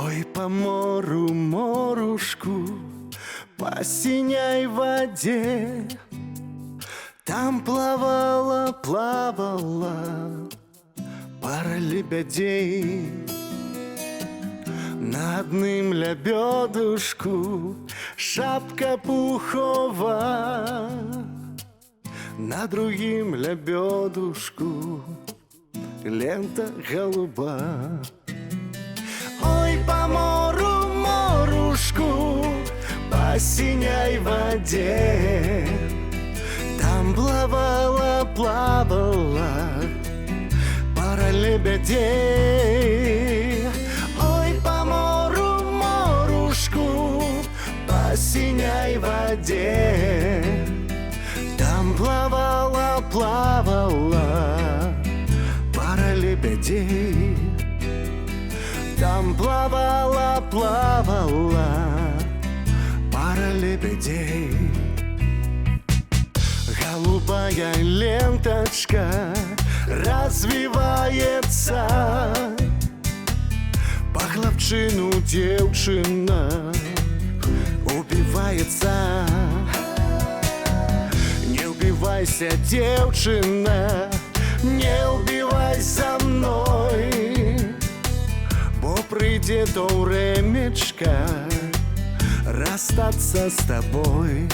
Ой, по морю, морушку, по синей воде, там плавала, плавала пара лебедей. На одним лебедушку шапка пухова, на другим лебедушку лента голуба. Ой, по морю, морушку, по синей воде, там плавала, плавала пара лебедей. Ой, по морю, морушку, по синей воде, там плавала, плавала пара лебедей. Там плавала, плавала пара лебедей. Голубая ленточка развивается, по хлопчину девчина убивается. Не убивайся, девчина, не убивай за мной, бо прийде то времечко расстаться с тобой.